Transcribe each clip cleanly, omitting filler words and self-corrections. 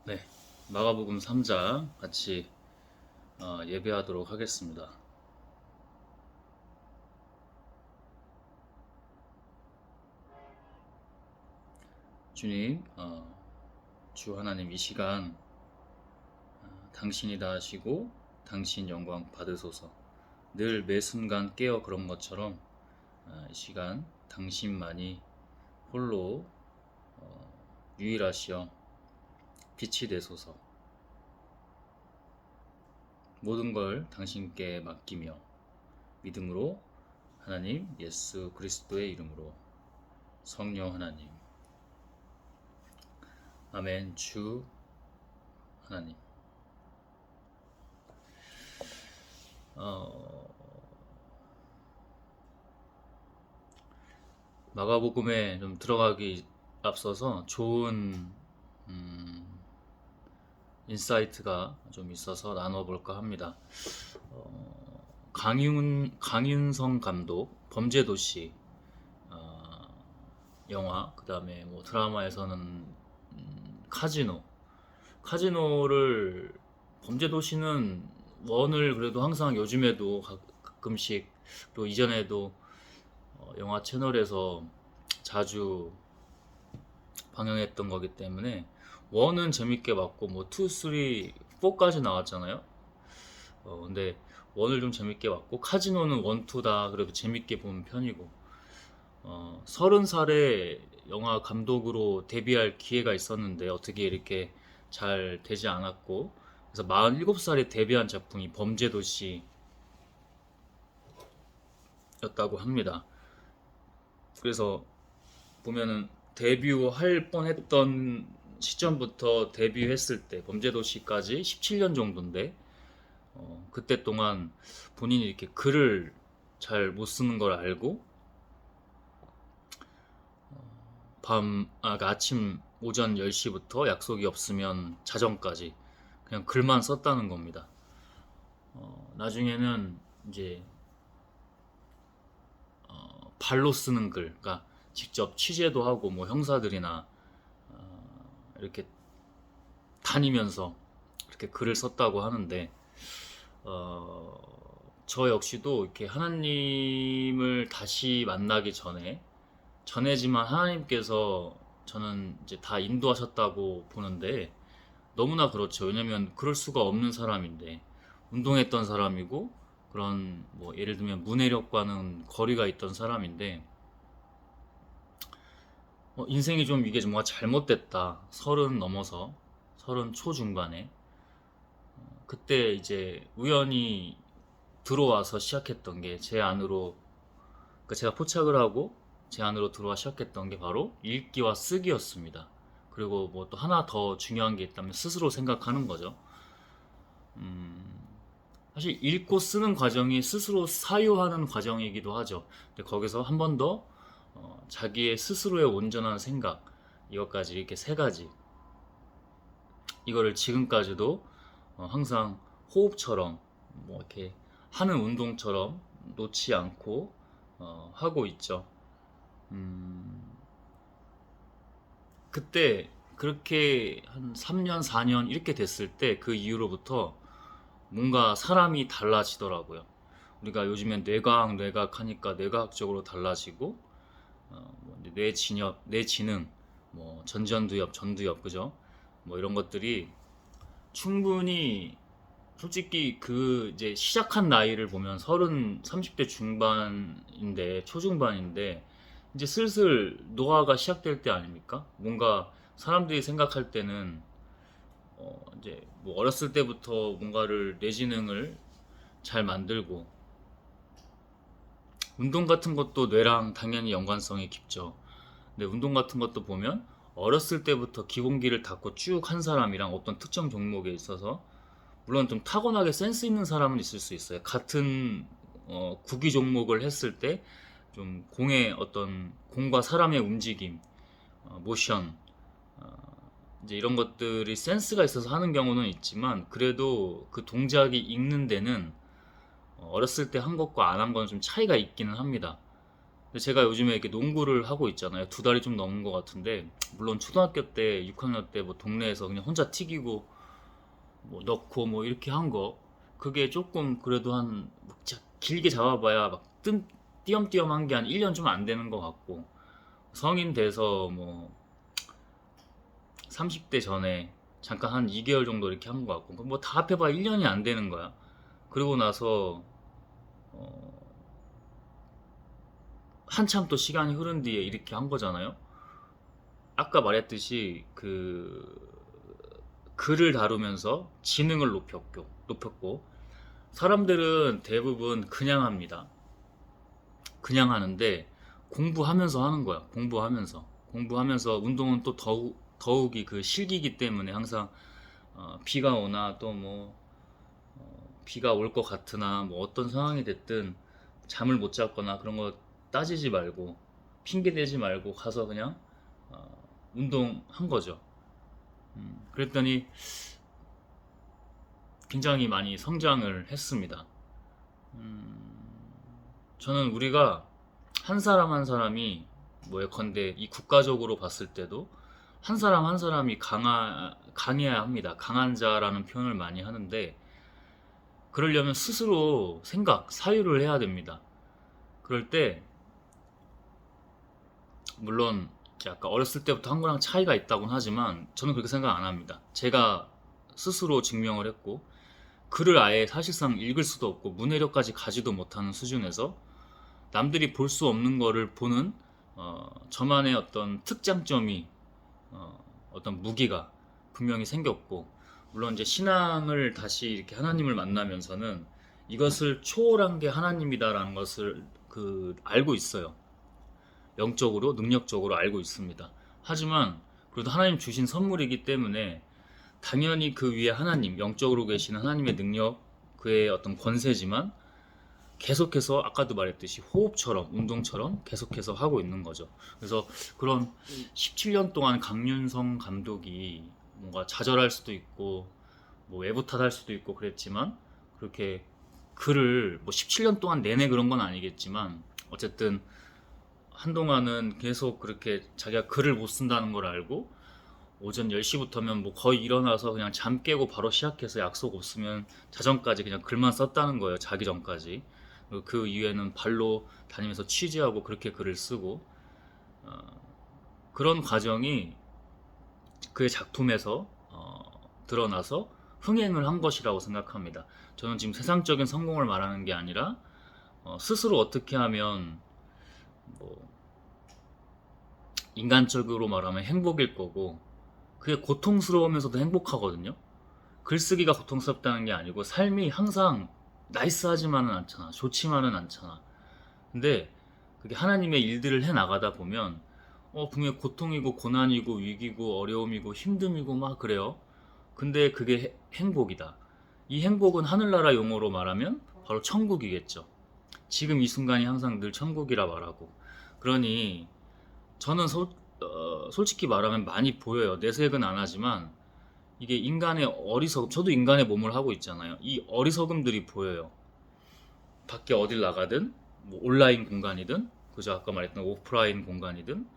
네, 마가복음 3장 같이 예배하도록 하겠습니다. 주님, 주 하나님 이 시간 당신이 다 하시고 당신 영광 받으소서. 늘 매 순간 깨어 그런 것처럼 이 시간 당신만이 홀로 유일하시어 빛이 되소서. 모든 걸 당신께 맡기며 믿음으로 하나님 예수 그리스도의 이름으로 성령 하나님 아멘. 주 하나님, 어, 마가복음에 좀 들어가기 앞서서 좋은 인사이트가 좀 있어서 나눠볼까 합니다. 강윤성 감독 범죄도시 영화, 그 다음에 뭐 드라마에서는 카지노를 범죄도시는 원을 그래도 항상 요즘에도 가끔씩 또 이전에도 영화 채널에서 자주 방영했던 거기 때문에 원은 재밌게 봤고 뭐 2, 3, 4까지 나왔잖아요. 근데 원을 좀 재밌게 봤고 카지노는 1, 2 다 그래도 재밌게 본 편이고 30살에 영화 감독으로 데뷔할 기회가 있었는데 어떻게 이렇게 잘 되지 않았고 그래서 47살에 데뷔한 작품이 범죄도시였다고 합니다. 그래서 보면은 데뷔할 뻔했던 시점부터 데뷔했을 때 범죄도시까지 17년 정도인데 그때 동안 본인이 이렇게 글을 잘 못 쓰는 걸 알고 그러니까 아침 오전 10시부터 약속이 없으면 자정까지 그냥 글만 썼다는 겁니다. 나중에는 이제 발로 쓰는 글, 그러니까 직접 취재도 하고 뭐 형사들이나 이렇게 다니면서 그렇게 글을 썼다고 하는데 어, 저 역시도 이렇게 하나님을 다시 만나기 전에지만 하나님께서 저는 이제 다 인도하셨다고 보는데 너무나 그렇죠. 왜냐면 그럴 수가 없는 사람인데 운동했던 사람이고 그런 뭐 예를 들면 문해력과는 거리가 있던 사람인데 인생이 좀 이게 뭔가 잘못됐다. 30 넘어서 30 초중반에 그때 이제 우연히 들어와서 시작했던 게 제 안으로, 그러니까 제가 포착을 하고 제 안으로 들어와 시작했던 게 바로 읽기와 쓰기였습니다. 그리고 뭐 또 하나 더 중요한 게 있다면 스스로 생각하는 거죠. 사실 읽고 쓰는 과정이 스스로 사유하는 과정이기도 하죠. 근데 거기서 한 번 더 자기의 스스로의 온전한 생각, 이것까지 이렇게 세 가지, 이거를 지금까지도 항상 호흡처럼 뭐 이렇게 하는 운동처럼 놓지 않고 하고 있죠. 그때 그렇게 한 3년, 4년 이렇게 됐을 때 그 이후로부터 뭔가 사람이 달라지더라고요. 우리가 요즘엔 뇌과학 하니까 뇌과학적으로 달라지고 뭐 뇌진역, 뇌지능, 뭐 전두엽, 그죠? 뭐 이런 것들이 충분히 솔직히 그 이제 시작한 나이를 보면 30대 중반인데 초중반인데 이제 슬슬 노화가 시작될 때 아닙니까? 뭔가 사람들이 생각할 때는 이제 뭐 어렸을 때부터 뭔가를 뇌지능을 잘 만들고 운동 같은 것도 뇌랑 당연히 연관성이 깊죠. 근데 운동 같은 것도 보면 어렸을 때부터 기본기를 닦고 쭉 한 사람이랑 어떤 특정 종목에 있어서 물론 좀 타고나게 센스 있는 사람은 있을 수 있어요. 같은 구기 종목을 했을 때 좀 공의 어떤 공과 사람의 움직임, 모션, 이제 이런 것들이 센스가 있어서 하는 경우는 있지만 그래도 그 동작이 익는 데는 어렸을 때 한 것과 안 한 거는 좀 차이가 있기는 합니다. 근데 제가 요즘에 이렇게 농구를 하고 있잖아요. 두 달이 좀 넘은 것 같은데, 물론 초등학교 때, 6학년 때 뭐 동네에서 그냥 혼자 튀기고 뭐 넣고 뭐 이렇게 한 거, 그게 조금 그래도 뭐 길게 잡아봐야 막 띄엄띄엄 한 게 한 1년 좀 안 되는 것 같고, 성인 돼서 뭐 30대 전에 잠깐 한 2개월 정도 이렇게 한 것 같고, 뭐 다 합해봐 1년이 안 되는 거야. 그리고 나서 어, 한참 또 시간이 흐른 뒤에 이렇게 한 거잖아요. 아까 말했듯이 글을 다루면서 지능을 높였고 사람들은 대부분 그냥 합니다. 그냥 하는데 공부하면서 하는 거야. 공부하면서 운동은 또 더욱이 그 실기이기 때문에 항상 비가 오나 또 뭐 비가 올 것 같으나 뭐 어떤 상황이 됐든 잠을 못 잤거나 그런 거 따지지 말고 핑계 대지 말고 가서 그냥 운동한 거죠. 그랬더니 굉장히 많이 성장을 했습니다. 저는 우리가 한 사람 한 사람이 뭐 예컨대 이 국가적으로 봤을 때도 한 사람 한 사람이 강해야 합니다. 강한 자라는 표현을 많이 하는데 그러려면 스스로 사유를 해야 됩니다. 그럴 때 물론 아까 어렸을 때부터 한 거랑 차이가 있다고는 하지만 저는 그렇게 생각 안 합니다. 제가 스스로 증명을 했고 글을 아예 사실상 읽을 수도 없고 문해력까지 가지도 못하는 수준에서 남들이 볼 수 없는 거를 보는 저만의 어떤 특장점이 어떤 무기가 분명히 생겼고 물론 이제 신앙을 다시 이렇게 하나님을 만나면서는 이것을 초월한 게 하나님이다라는 것을 알고 있어요. 영적으로 능력적으로 알고 있습니다. 하지만 그래도 하나님 주신 선물이기 때문에 당연히 그 위에 하나님 영적으로 계시는 하나님의 능력 그의 어떤 권세지만 계속해서 아까도 말했듯이 호흡처럼 운동처럼 계속해서 하고 있는 거죠. 그래서 그런 17년 동안 강윤성 감독이 뭔가 좌절할 수도 있고 뭐 외부 탓할 수도 있고 그랬지만 그렇게 글을 뭐 17년 동안 내내 그런 건 아니겠지만 어쨌든 한동안은 계속 그렇게 자기가 글을 못 쓴다는 걸 알고 오전 10시부터면 뭐 거의 일어나서 그냥 잠 깨고 바로 시작해서 약속 없으면 자정까지 그냥 글만 썼다는 거예요. 자기 전까지. 그 이후에는 발로 다니면서 취재하고 그렇게 글을 쓰고 그런 과정이 그의 작품에서 드러나서 흥행을 한 것이라고 생각합니다. 저는 지금 세상적인 성공을 말하는 게 아니라 스스로 어떻게 하면 뭐 인간적으로 말하면 행복일 거고 그게 고통스러우면서도 행복하거든요. 글쓰기가 고통스럽다는 게 아니고 삶이 항상 나이스하지만은 않잖아. 좋지만은 않잖아. 근데 그게 하나님의 일들을 해 나가다 보면 분명히 고통이고 고난이고 위기고 어려움이고 힘듦이고 막 그래요. 근데 그게 행복이다. 이 행복은 하늘나라 용어로 말하면 바로 천국이겠죠. 지금 이 순간이 항상 늘 천국이라 말하고. 그러니 저는 솔직히 말하면 많이 보여요. 내색은 안 하지만 이게 인간의 어리석음, 저도 인간의 몸을 하고 있잖아요. 이 어리석음들이 보여요. 밖에 어딜 나가든, 뭐 온라인 공간이든, 그저 아까 말했던 오프라인 공간이든,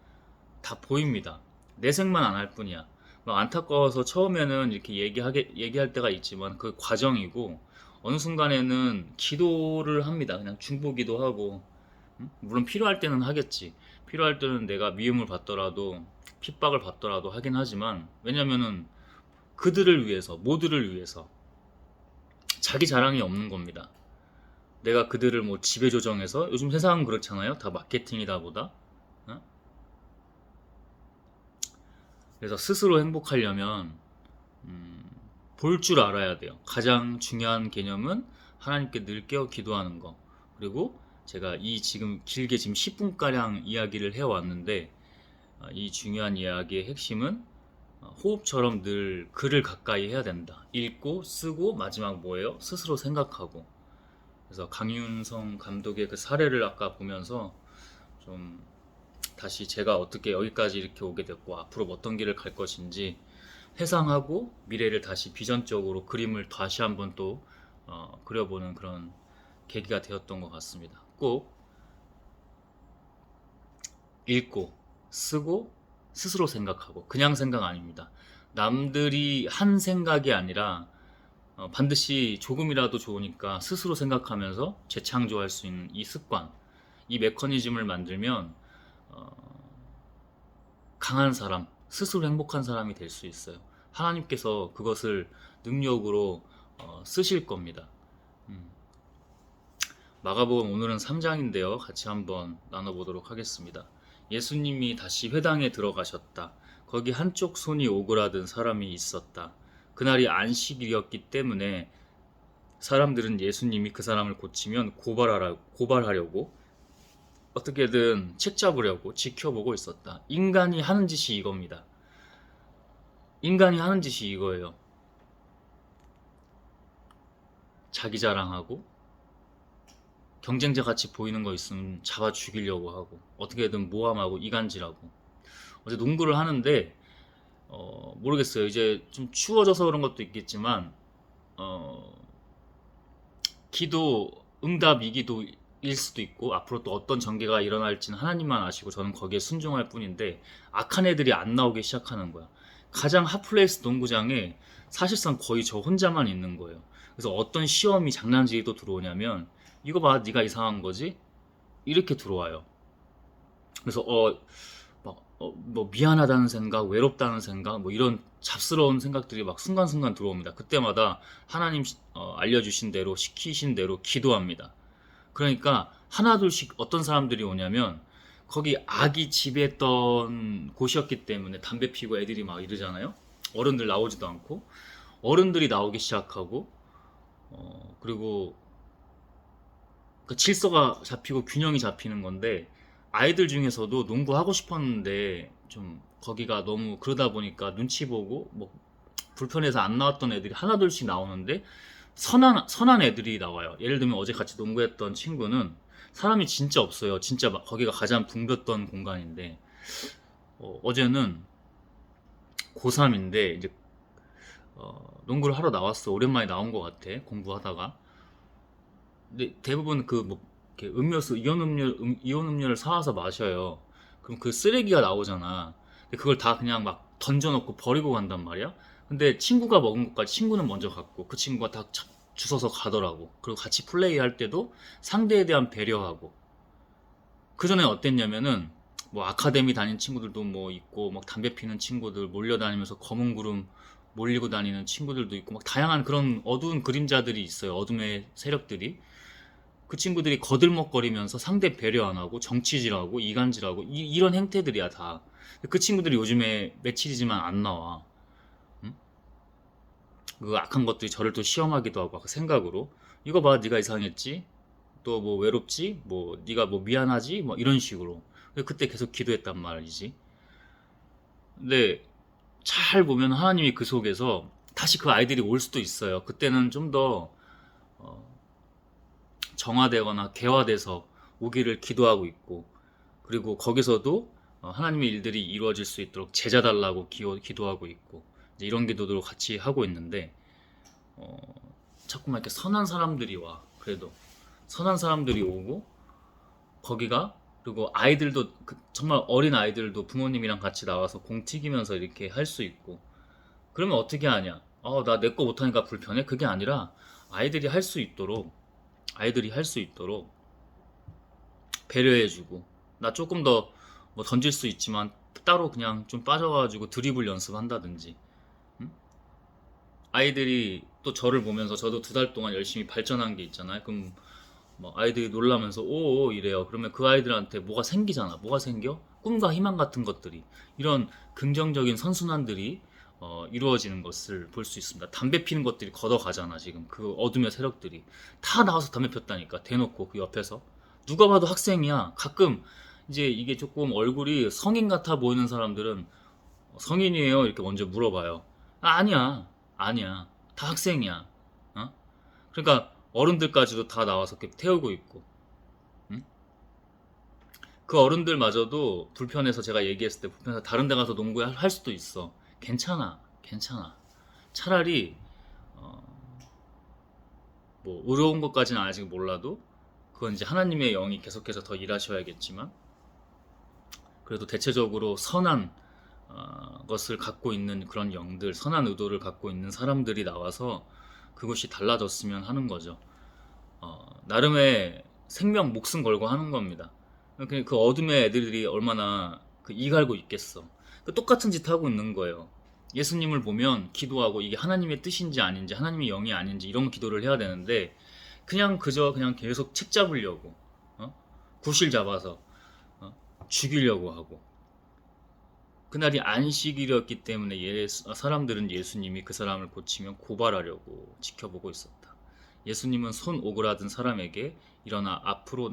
다 보입니다. 내색만 안 할 뿐이야. 막 안타까워서 처음에는 이렇게 얘기할 때가 있지만 그 과정이고, 어느 순간에는 기도를 합니다. 그냥 중보기도 하고, 물론 필요할 때는 하겠지. 필요할 때는 내가 미움을 받더라도, 핍박을 받더라도 하긴 하지만, 왜냐면은 그들을 위해서, 모두를 위해서 자기 자랑이 없는 겁니다. 내가 그들을 뭐 지배 조정해서 요즘 세상은 그렇잖아요. 다 마케팅이다 보다. 어? 그래서 스스로 행복하려면 볼 줄 알아야 돼요. 가장 중요한 개념은 하나님께 늘 깨어 기도하는 거. 그리고 제가 지금 길게 지금 10분가량 이야기를 해왔는데 이 중요한 이야기의 핵심은 호흡처럼 늘 글을 가까이 해야 된다. 읽고 쓰고 마지막 뭐예요? 스스로 생각하고. 그래서 강윤성 감독의 그 사례를 아까 보면서 좀 다시 제가 어떻게 여기까지 이렇게 오게 됐고 앞으로 어떤 길을 갈 것인지 회상하고 미래를 다시 비전적으로 그림을 다시 한번 또 그려보는 그런 계기가 되었던 것 같습니다. 꼭 읽고 쓰고 스스로 생각하고 그냥 생각 아닙니다. 남들이 한 생각이 아니라 반드시 조금이라도 좋으니까 스스로 생각하면서 재창조할 수 있는 이 습관, 이 메커니즘을 만들면 강한 사람, 스스로 행복한 사람이 될 수 있어요. 하나님께서 그것을 능력으로 쓰실 겁니다. 음. 마가복음 오늘은 3장인데요. 같이 한번 나눠보도록 하겠습니다. 예수님이 다시 회당에 들어가셨다. 거기 한쪽 손이 오그라든 사람이 있었다. 그날이 안식일이었기 때문에 사람들은 예수님이 그 사람을 고치면 고발하려고 어떻게든 책 잡으려고 지켜보고 있었다. 인간이 하는 짓이 이겁니다. 인간이 하는 짓이 이거예요. 자기 자랑하고 경쟁자 같이 보이는 거 있으면 잡아 죽이려고 하고 어떻게든 모함하고 이간질하고. 어제 농구를 하는데 모르겠어요. 이제 좀 추워져서 그런 것도 있겠지만 어, 기도 응답 이기도일 수도 있고 앞으로 또 어떤 전개가 일어날지는 하나님만 아시고 저는 거기에 순종할 뿐인데 악한 애들이 안 나오기 시작하는 거야. 가장 핫플레이스 농구장에 사실상 거의 저 혼자만 있는 거예요. 그래서 어떤 시험이 장난질이 또 들어오냐면 이거 봐 네가 이상한 거지? 이렇게 들어와요. 그래서 뭐 미안하다는 생각, 외롭다는 생각, 뭐 이런 잡스러운 생각들이 막 순간순간 들어옵니다. 그때마다 하나님 알려주신 대로 시키신 대로 기도합니다. 그러니까 하나둘씩 어떤 사람들이 오냐면 거기 악이 지배했던 곳이었기 때문에 담배 피고 애들이 막 이러잖아요. 어른들 나오지도 않고 어른들이 나오기 시작하고 그리고 그 질서가 잡히고 균형이 잡히는 건데 아이들 중에서도 농구하고 싶었는데 좀 거기가 너무 그러다 보니까 눈치 보고 뭐 불편해서 안 나왔던 애들이 하나둘씩 나오는데 선한 애들이 나와요. 예를 들면 어제 같이 농구했던 친구는 사람이 진짜 없어요. 진짜 거기가 가장 붐볐던 공간인데 어제는 고3인데 이제 농구를 하러 나왔어. 오랜만에 나온 것 같아. 공부하다가. 근데 대부분 그 뭐 음료수 이온 음료를 사와서 마셔요. 그럼 그 쓰레기가 나오잖아. 근데 그걸 다 그냥 막 던져놓고 버리고 간단 말이야. 근데 친구가 먹은 것까지 친구는 먼저 갔고 그 친구가 다 주워서 가더라고. 그리고 같이 플레이할 때도 상대에 대한 배려하고. 그 전에 어땠냐면은 뭐 아카데미 다닌 친구들도 뭐 있고 막 담배 피는 친구들 몰려다니면서 검은 구름 몰리고 다니는 친구들도 있고 막 다양한 그런 어두운 그림자들이 있어요. 어둠의 세력들이. 그 친구들이 거들먹거리면서 상대 배려 안 하고 정치질하고 이간질하고 이런 행태들이야 다. 그 친구들이 요즘에 며칠이지만 안 나와. 응? 그 악한 것들이 저를 또 시험하기도 하고 그 생각으로 이거 봐 네가 이상했지? 또 뭐 외롭지? 뭐 네가 뭐 미안하지? 뭐 이런 식으로. 그때 계속 기도했단 말이지. 근데 잘 보면 하나님이 그 속에서 다시 그 아이들이 올 수도 있어요. 그때는 좀더 정화되거나 개화돼서 오기를 기도하고 있고 그리고 거기서도 하나님의 일들이 이루어질 수 있도록 제자 달라고 기도하고 있고 이제 이런 기도들을 같이 하고 있는데 어, 자꾸만 이렇게 선한 사람들이 와. 그래도 선한 사람들이 오고 거기가 그리고 아이들도 정말 어린 아이들도 부모님이랑 같이 나와서 공 튀기면서 이렇게 할 수 있고 그러면 어떻게 하냐? 나 내 거 못하니까 불편해? 그게 아니라 아이들이 할 수 있도록 아이들이 할 수 있도록 배려해주고 나 조금 더 뭐 던질 수 있지만 따로 그냥 좀 빠져가지고 드리블 연습한다든지 아이들이 또 저를 보면서 저도 2달 동안 열심히 발전한 게 있잖아요. 그럼 뭐 아이들이 놀라면서 오오 이래요. 그러면 그 아이들한테 뭐가 생기잖아. 뭐가 생겨? 꿈과 희망 같은 것들이 이런 긍정적인 선순환들이 이루어지는 것을 볼 수 있습니다. 담배 피는 것들이 걷어가잖아. 지금 그 어둠의 세력들이 다 나와서 담배 폈다니까. 대놓고 그 옆에서 누가 봐도 학생이야. 가끔 이제 이게 조금 얼굴이 성인 같아 보이는 사람들은 성인이에요 이렇게 먼저 물어봐요. 아니야 아니야 다 학생이야. 어? 그러니까 어른들까지도 다 나와서 이렇게 태우고 있고 응? 그 어른들마저도 불편해서 제가 얘기했을 때 불편해서 다른 데 가서 농구할 수도 있어. 괜찮아 괜찮아. 차라리 어, 뭐 의로운 것까지는 아직 몰라도 그건 이제 하나님의 영이 계속해서 더 일하셔야겠지만 그래도 대체적으로 선한 것을 갖고 있는 그런 영들, 선한 의도를 갖고 있는 사람들이 나와서 그것이 달라졌으면 하는 거죠. 나름의 생명 목숨 걸고 하는 겁니다. 그 어둠의 애들이 얼마나 이 갈고 있겠어. 똑같은 짓 하고 있는 거예요. 예수님을 보면 기도하고 이게 하나님의 뜻인지 아닌지, 하나님의 영이 아닌지 이런 기도를 해야 되는데 그냥 계속 책 잡으려고, 구실 잡아서 죽이려고 하고. 그날이 안식일이었기 때문에 사람들은 예수님이 그 사람을 고치면 고발하려고 지켜보고 있었다. 예수님은 손 오그라든 사람에게 일어나 앞으로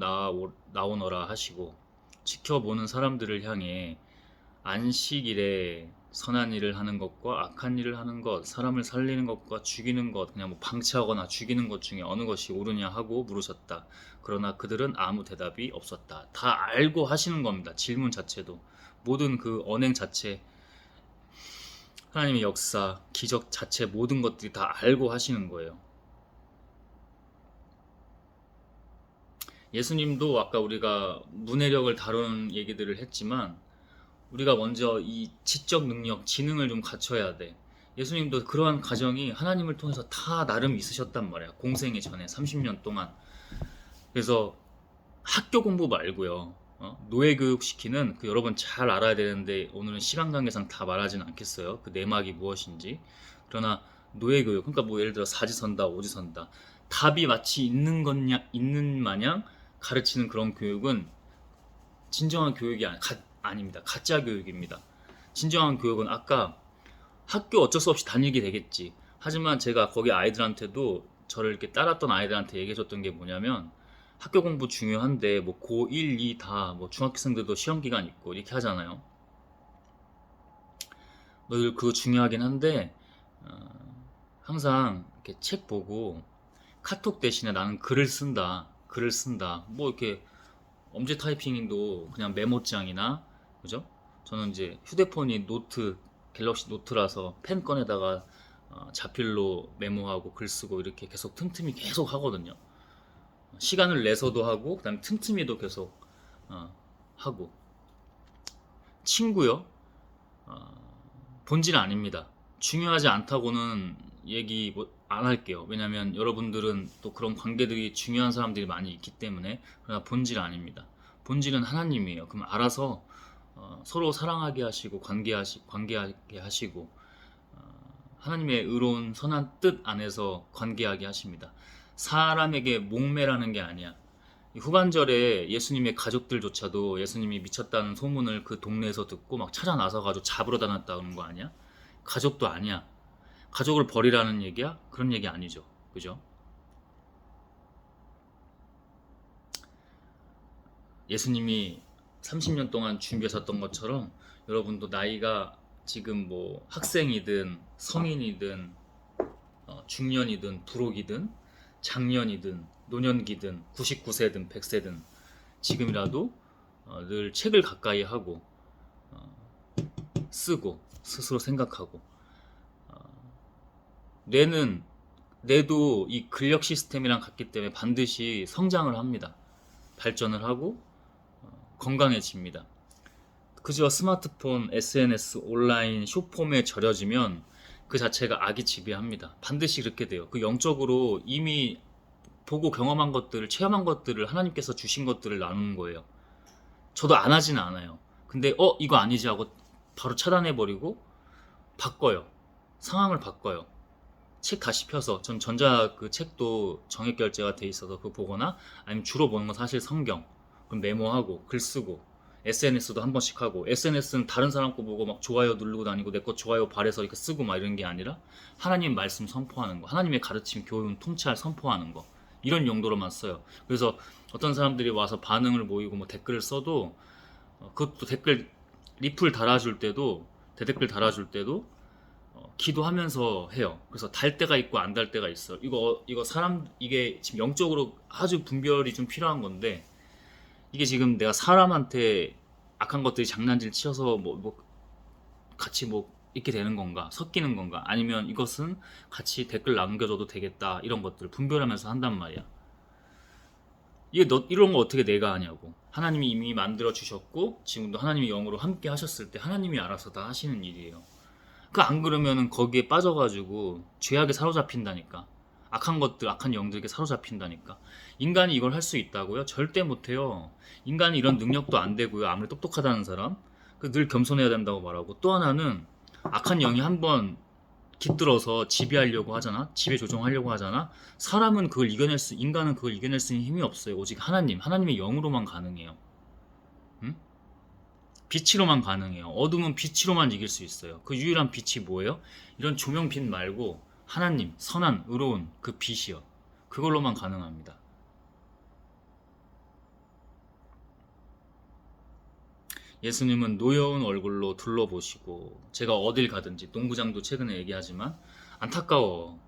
나오너라 하시고, 지켜보는 사람들을 향해 안식일에 선한 일을 하는 것과 악한 일을 하는 것, 사람을 살리는 것과 죽이는 것, 그냥 뭐 방치하거나 죽이는 것 중에 어느 것이 옳으냐 하고 물으셨다. 그러나 그들은 아무 대답이 없었다. 다 알고 하시는 겁니다. 질문 자체도. 모든 그 언행 자체, 하나님의 역사, 기적 자체 모든 것들이 다 알고 하시는 거예요. 예수님도 아까 우리가 문해력을 다루는 얘기들을 했지만 우리가 먼저 이 지적 능력, 지능을 좀 갖춰야 돼. 예수님도 그러한 과정이 하나님을 통해서 다 나름 있으셨단 말이야. 공생의 전에 30년 동안. 그래서 학교 공부 말고요. 노예교육 시키는 여러분 잘 알아야 되는데 오늘은 시간 관계상 다 말하지는 않겠어요. 그 내막이 무엇인지. 그러나 노예교육, 그러니까 뭐 예를 들어 사지선다, 오지선다, 답이 마치 있는 마냥 가르치는 그런 교육은 진정한 교육이 아닙니다. 가짜 교육입니다. 진정한 교육은 아까 학교 어쩔 수 없이 다니게 되겠지. 하지만 제가 거기 아이들한테도 저를 이렇게 따랐던 아이들한테 얘기해줬던 게 뭐냐면 학교 공부 중요한데 뭐 고 1, 2 다 뭐 중학생들도 시험 기간 있고 이렇게 하잖아요. 너희들 그거 중요하긴 한데 항상 이렇게 책 보고 카톡 대신에 나는 글을 쓴다. 뭐 이렇게 엄지 타이핑도 그냥 메모장이나, 그죠? 저는 이제 휴대폰이 갤럭시 노트라서 펜 꺼내다가 자필로 메모하고 글 쓰고 이렇게 계속 틈틈이 계속 하거든요. 시간을 내서도 하고 그다음에 틈틈이도 계속 하고. 친구요? 본질 아닙니다. 중요하지 않다고는 얘기 안 할게요. 왜냐면 여러분들은 또 그런 관계들이 중요한 사람들이 많이 있기 때문에. 그러나 본질 아닙니다. 본질은 하나님이에요. 그럼 알아서 서로 사랑하게 하시고 관계하게 하시고 하나님의 의로운 선한 뜻 안에서 관계하게 하십니다. 사람에게 목매라는 게 아니야. 후반절에 예수님의 가족들조차도 예수님이 미쳤다는 소문을 그 동네에서 듣고 막 찾아 나서가지고 잡으러 다녔다는 거 아니야? 가족도 아니야. 가족을 버리라는 얘기야? 그런 얘기 아니죠. 그죠? 예수님이 30년 동안 준비하셨던 것처럼 여러분도 나이가 지금 뭐 학생이든 성인이든 중년이든 부록이든 장년이든 노년기든 99세든 100세든 지금이라도 늘 책을 가까이 하고 쓰고 스스로 생각하고, 뇌도 이 근력 시스템이랑 같기 때문에 반드시 성장을 합니다. 발전을 하고 건강해집니다. 그저 스마트폰, SNS, 온라인, 숏폼에 절여지면 그 자체가 악이 지배합니다. 반드시 그렇게 돼요. 그 영적으로 이미 보고 경험한 것들을, 체험한 것들을, 하나님께서 주신 것들을 나누는 거예요. 저도 안 하지는 않아요. 근데 이거 아니지 하고 바로 차단해버리고 바꿔요. 상황을 바꿔요. 책 다시 펴서, 전 전자 그 책도 정액 결제가 돼 있어서 그거 보거나, 아니면 주로 보는 건 사실 성경. 그럼 메모하고 글 쓰고, SNS도 한 번씩 하고. SNS는 다른 사람 거 보고 막 좋아요 누르고 다니고 내 거 좋아요 발해서 이렇게 쓰고 막 이런 게 아니라 하나님 말씀 선포하는 거, 하나님의 가르침, 교훈, 통찰 선포하는 거, 이런 용도로만 써요. 그래서 어떤 사람들이 와서 반응을 보이고 뭐 댓글을 써도 그것도 댓글 리플 달아줄 때도, 대댓글 달아줄 때도 기도하면서 해요. 그래서 달 때가 있고 안 달 때가 있어. 이게 지금 영적으로 아주 분별이 좀 필요한 건데, 이게 지금 내가 사람한테 악한 것들이 장난질 치어서 같이 이렇게 되는 건가, 섞이는 건가, 아니면 이것은 같이 댓글 남겨줘도 되겠다, 이런 것들을 분별하면서 한단 말이야. 이게 이런 거 어떻게 내가 하냐고. 하나님이 이미 만들어 주셨고 지금도 하나님이 영으로 함께 하셨을 때 하나님이 알아서 다 하시는 일이에요. 그 안 그러면은 거기에 빠져가지고 죄악에 사로잡힌다니까. 악한 것들, 악한 영들에게 사로잡힌다니까. 인간이 이걸 할 수 있다고요? 절대 못해요. 인간이 이런 능력도 안 되고요. 아무리 똑똑하다는 사람, 늘 겸손해야 된다고 말하고. 또 하나는 악한 영이 한번 깃들어서 지배하려고 하잖아. 지배 조종하려고 하잖아. 인간은 그걸 이겨낼 수 있는 힘이 없어요. 오직 하나님의 영으로만 가능해요. 응? 빛으로만 가능해요. 어둠은 빛으로만 이길 수 있어요. 그 유일한 빛이 뭐예요? 이런 조명빛 말고 하나님, 선한, 의로운 그 빛이요. 그걸로만 가능합니다. 예수님은 노여운 얼굴로 둘러보시고, 제가 어딜 가든지 농구장도 최근에 얘기하지만 안타까워.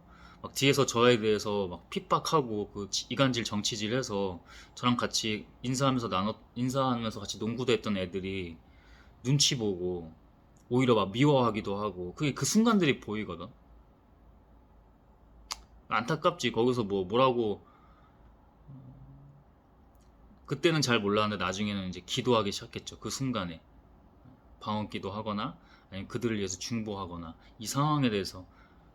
막 뒤에서 저에 대해서 막 핍박하고 그 이간질 정치질해서 저랑 같이 인사하면서 같이 농구도 했던 애들이 눈치 보고 오히려 막 미워하기도 하고, 그게 그 순간들이 보이거든. 안타깝지. 거기서 뭐라고. 그때는 잘 몰랐는데 나중에는 이제 기도하기 시작했죠. 그 순간에 방언기도 하거나 아니면 그들을 위해서 중보하거나 이 상황에 대해서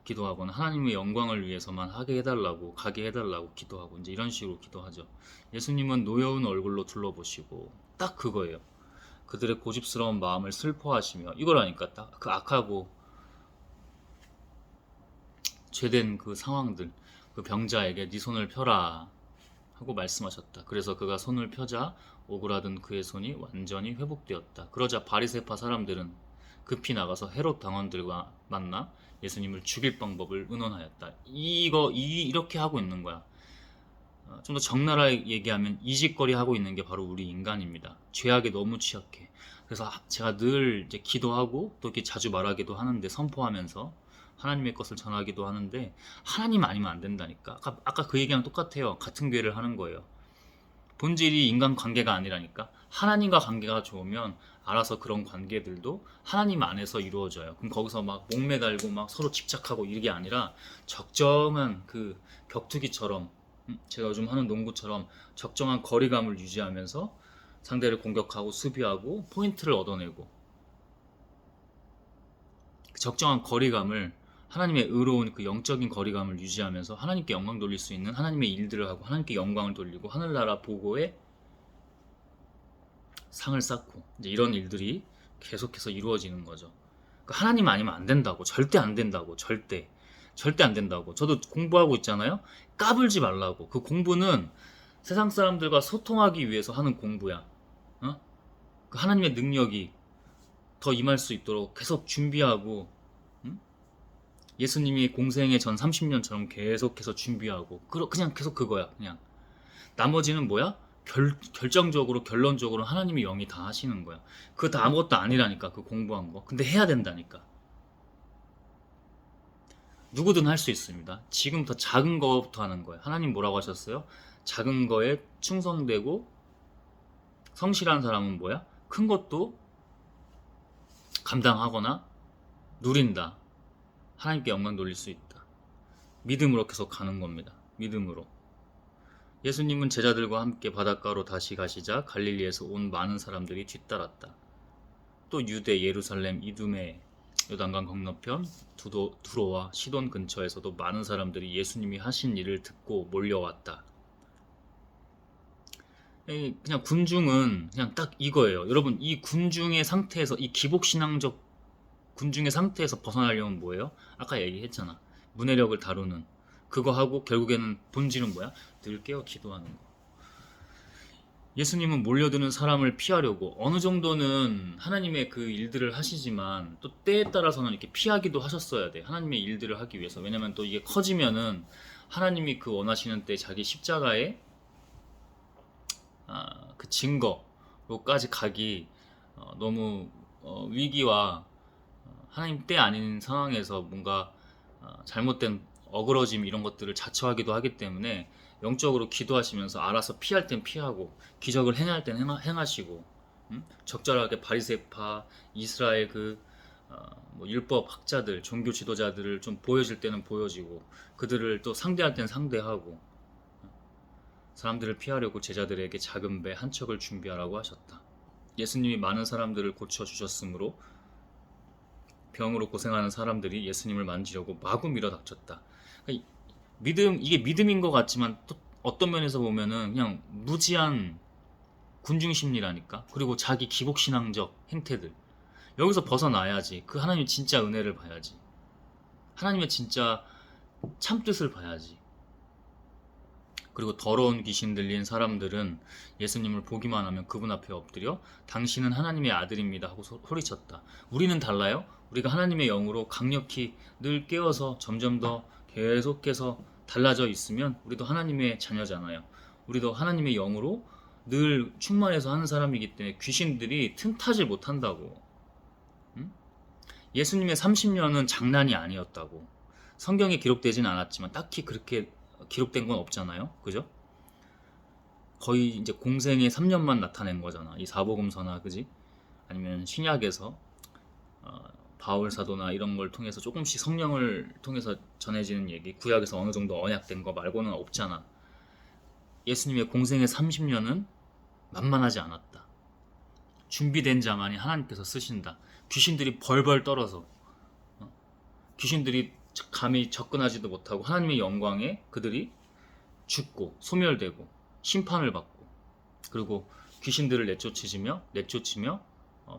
기도하거나 하나님의 영광을 위해서만 하게 해달라고, 가게 해달라고 기도하고, 이제 이런 식으로 기도하죠. 예수님은 노여운 얼굴로 둘러보시고 딱 그거예요. 그들의 고집스러운 마음을 슬퍼하시며, 이거라니까. 딱 그 악하고 죄된 그 상황들, 그 병자에게 네 손을 펴라 하고 말씀하셨다. 그래서 그가 손을 펴자 오그라든 그의 손이 완전히 회복되었다. 그러자 바리새파 사람들은 급히 나가서 헤롯 당원들과 만나 예수님을 죽일 방법을 의논하였다. 이렇게 하고 있는 거야. 좀 더 적나라하게 얘기하면 이 짓거리 하고 있는 게 바로 우리 인간입니다. 죄악에 너무 취약해. 그래서 제가 늘 이제 기도하고 또 이렇게 자주 말하기도 하는데, 선포하면서 하나님의 것을 전하기도 하는데, 하나님 아니면 안 된다니까. 아까 그 얘기랑 똑같아요. 같은 괴를 하는 거예요. 본질이 인간 관계가 아니라니까. 하나님과 관계가 좋으면 알아서 그런 관계들도 하나님 안에서 이루어져요. 그럼 거기서 막 목매달고 막 서로 집착하고 이게 아니라 적정한 그 격투기처럼, 제가 요즘 하는 농구처럼 적정한 거리감을 유지하면서 상대를 공격하고 수비하고 포인트를 얻어내고, 그 적정한 거리감을, 하나님의 의로운 그 영적인 거리감을 유지하면서 하나님께 영광 돌릴 수 있는 하나님의 일들을 하고 하나님께 영광을 돌리고 하늘나라 보고에 상을 쌓고, 이제 이런 일들이 계속해서 이루어지는 거죠. 그러니까 하나님 아니면 안 된다고. 절대 안 된다고. 절대 안 된다고. 저도 공부하고 있잖아요. 까불지 말라고. 그 공부는 세상 사람들과 소통하기 위해서 하는 공부야. 어? 그 하나님의 능력이 더 임할 수 있도록 계속 준비하고, 응? 예수님이 공생의 전 30년처럼 계속해서 준비하고, 그냥 계속 그거야. 그냥 나머지는 뭐야? 결정적으로, 결론적으로 하나님의 영이 다 하시는 거야. 그거 다 아무것도 아니라니까, 그 공부한 거. 근데 해야 된다니까. 누구든 할 수 있습니다. 지금 더 작은 거부터 하는 거예요. 하나님 뭐라고 하셨어요? 작은 거에 충성되고 성실한 사람은 뭐야? 큰 것도 감당하거나 누린다. 하나님께 영광 돌릴 수 있다. 믿음으로 계속 가는 겁니다. 믿음으로. 예수님은 제자들과 함께 바닷가로 다시 가시자 갈릴리에서 온 많은 사람들이 뒤따랐다. 또 유대, 예루살렘, 이두메, 요단강 건너편, 두로와 시돈 근처에서도 많은 사람들이 예수님이 하신 일을 듣고 몰려왔다. 그냥 군중은 그냥 딱 이거예요. 여러분, 이 군중의 상태에서, 이 기복신앙적 군중의 상태에서 벗어나려면 뭐예요? 아까 얘기했잖아. 문해력을 다루는 그거 하고, 결국에는 본질은 뭐야? 늘 깨어 기도하는 거. 예수님은 몰려드는 사람을 피하려고 어느 정도는 하나님의 그 일들을 하시지만, 또 때에 따라서는 이렇게 피하기도 하셨어야 돼. 하나님의 일들을 하기 위해서. 왜냐면 또 이게 커지면은 하나님이 그 원하시는 때 자기 십자가에 그 증거로까지 가기 너무 위기와 하나님 때 아닌 상황에서 뭔가 잘못된 어그러짐, 이런 것들을 자처하기도 하기 때문에 영적으로 기도하시면서 알아서 피할 땐 피하고 기적을 행할 땐 행하시고, 적절하게 바리새파, 이스라엘 뭐 율법 학자들, 종교 지도자들을 좀 보여질 때는 보여지고, 그들을 또 상대할 땐 상대하고, 사람들을 피하려고 제자들에게 작은 배 한 척을 준비하라고 하셨다. 예수님이 많은 사람들을 고쳐주셨으므로 병으로 고생하는 사람들이 예수님을 만지려고 마구 밀어닥쳤다. 그러니까 이게 믿음인 것 같지만 또 어떤 면에서 보면은 그냥 무지한 군중심리라니까. 그리고 자기 기복신앙적 행태들. 여기서 벗어나야지. 그 하나님의 진짜 은혜를 봐야지. 하나님의 진짜 참뜻을 봐야지. 그리고 더러운 귀신 들린 사람들은 예수님을 보기만 하면 그분 앞에 엎드려 당신은 하나님의 아들입니다 하고 소리쳤다. 우리는 달라요. 우리가 하나님의 영으로 강력히 늘 깨어서 점점 더 계속해서 달라져 있으면 우리도 하나님의 자녀잖아요. 우리도 하나님의 영으로 늘 충만해서 하는 사람이기 때문에 귀신들이 틈타질 못한다고. 응? 예수님의 30년은 장난이 아니었다고. 성경에 기록되진 않았지만 딱히 그렇게 기록된 건 없잖아요. 그죠? 거의 이제 공생의 3년만 나타낸 거잖아. 이 사복음서나, 그지? 아니면 신약에서 바울 사도나 이런 걸 통해서 조금씩 성령을 통해서 전해지는 얘기, 구약에서 어느 정도 언약된 거 말고는 없잖아. 예수님의 공생의 30년은 만만하지 않았다. 준비된 자만이 하나님께서 쓰신다. 귀신들이 벌벌 떨어서, 귀신들이 감히 접근하지도 못하고 하나님의 영광에 그들이 죽고 소멸되고 심판을 받고, 그리고 귀신들을 내쫓으며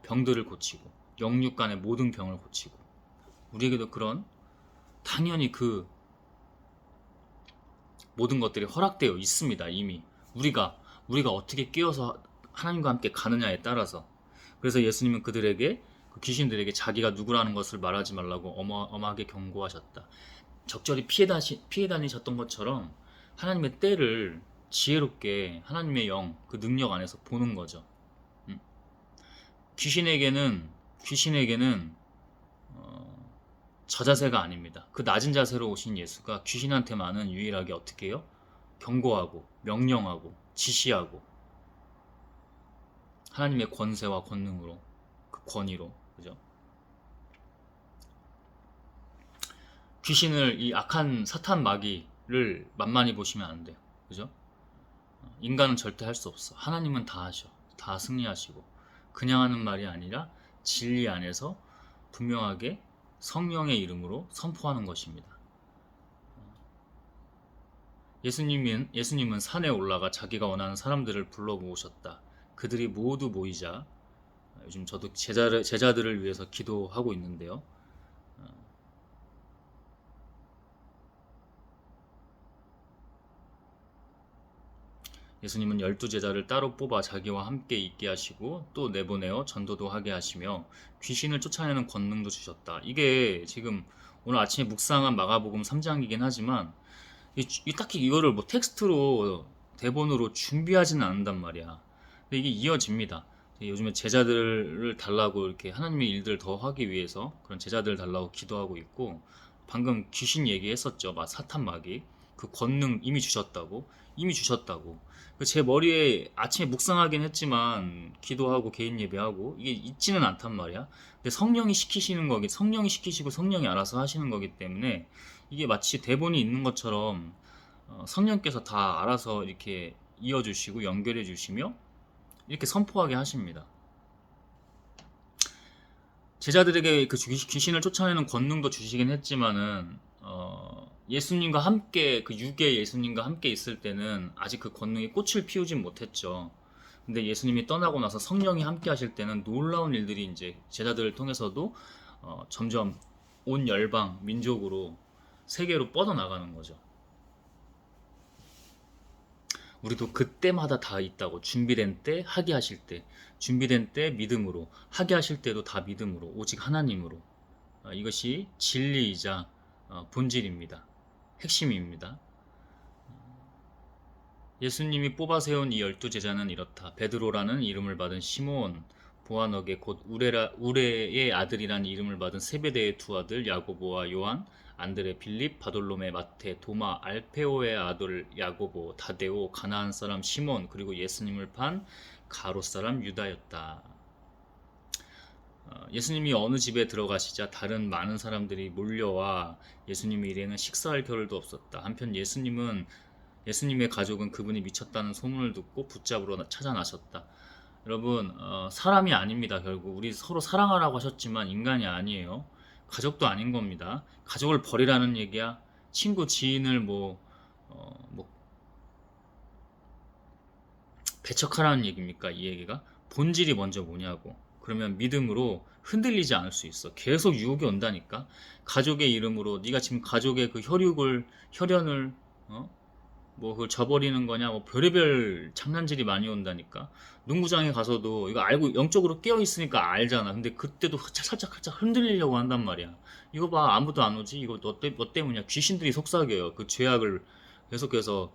병들을 고치고 영육 간의 모든 병을 고치고, 우리에게도 그런 당연히 그 모든 것들이 허락되어 있습니다. 이미 우리가 어떻게 깨어서 하나님과 함께 가느냐에 따라서. 그래서 예수님은 그들에게, 그 귀신들에게 자기가 누구라는 것을 말하지 말라고 엄하게 경고하셨다. 적절히 피해 다니셨던 것처럼 하나님의 때를 지혜롭게 하나님의 영, 그 능력 안에서 보는 거죠. 귀신에게는 저 자세가 아닙니다. 그 낮은 자세로 오신 예수가 귀신한테만은 유일하게 어떻게 해요? 경고하고 명령하고 지시하고, 하나님의 권세와 권능으로, 그 권위로, 그죠? 귀신을, 이 악한 사탄 마귀를 만만히 보시면 안 돼요. 그죠? 인간은 절대 할 수 없어. 하나님은 다 하셔. 다 승리하시고. 그냥 하는 말이 아니라 진리 안에서 분명하게 성령의 이름으로 선포하는 것입니다. 예수님은 산에 올라가 자기가 원하는 사람들을 불러 모으셨다. 그들이 모두 모이자, 요즘 저도 제자들을 위해서 기도하고 있는데요. 예수님은 12제자를 따로 뽑아 자기와 함께 있게 하시고 또 내보내어 전도도 하게 하시며 귀신을 쫓아내는 권능도 주셨다. 이게 지금 오늘 아침에 묵상한 마가복음 3장이긴 하지만 딱히 이거를 뭐 텍스트로, 대본으로 준비하지는 않는단 말이야. 근데 이게 이어집니다. 요즘에 제자들을 달라고, 이렇게 하나님의 일들을 더 하기 위해서 그런 제자들을 달라고 기도하고 있고, 방금 귀신 얘기했었죠. 사탄 마귀. 그 권능 이미 주셨다고. 제 머리에 아침에 묵상하긴 했지만 기도하고 개인 예배하고 이게 있지는 않단 말이야. 근데 성령이 시키시고 성령이 알아서 하시는 거기 때문에 이게 마치 대본이 있는 것처럼 성령께서 다 알아서 이렇게 이어주시고 연결해 주시며 이렇게 선포하게 하십니다. 제자들에게 그 귀신을 쫓아내는 권능도 주시긴 했지만은 예수님과 함께, 그 육의 예수님과 함께 있을 때는 아직 그 권능이 꽃을 피우진 못했죠. 근데 예수님이 떠나고 나서 성령이 함께 하실 때는 놀라운 일들이 이제 제자들을 통해서도 점점 온 열방 민족으로, 세계로 뻗어나가는 거죠. 우리도 그때마다 다 있다고. 준비된 때, 하게 하실 때, 준비된 때 믿음으로, 하게 하실 때도 다 믿음으로, 오직 하나님으로. 이것이 진리이자 본질입니다. 핵심입니다. 예수님이 뽑아 세운 이 12제자는 이렇다. 베드로라는 이름을 받은 시몬, 보아너게 곧 우레의 아들이라는 이름을 받은 세베대의 두 아들 야고보와 요한, 안드레, 빌립, 바돌로메, 마테, 도마, 알페오의 아들 야고보, 다데오, 가나안 사람 시몬, 그리고 예수님을 판 가롯 사람 유다였다. 예수님이 어느 집에 들어가시자 다른 많은 사람들이 몰려와 예수님의 일에는 식사할 겨를도 없었다. 한편 예수님은 예수님의 가족은 그분이 미쳤다는 소문을 듣고 붙잡으러 찾아 나섰다. 여러분, 사람이 아닙니다. 결국 우리 서로 사랑하라고 하셨지만 인간이 아니에요. 가족도 아닌 겁니다. 가족을 버리라는 얘기야. 친구, 지인을 뭐 배척하라는 얘기입니까? 이 얘기가 본질이 먼저 뭐냐고. 그러면 믿음으로 흔들리지 않을 수 있어. 계속 유혹이 온다니까. 가족의 이름으로 네가 지금 가족의 그 혈연을 뭐 그걸 저버리는 거냐, 뭐 별의별 장난질이 많이 온다니까. 농구장에 가서도 이거 알고 영적으로 깨어 있으니까 알잖아. 근데 그때도 살짝 흔들리려고 한단 말이야. 이거 봐, 아무도 안 오지. 이거 너 때문이야. 귀신들이 속삭여요. 그 죄악을 계속해서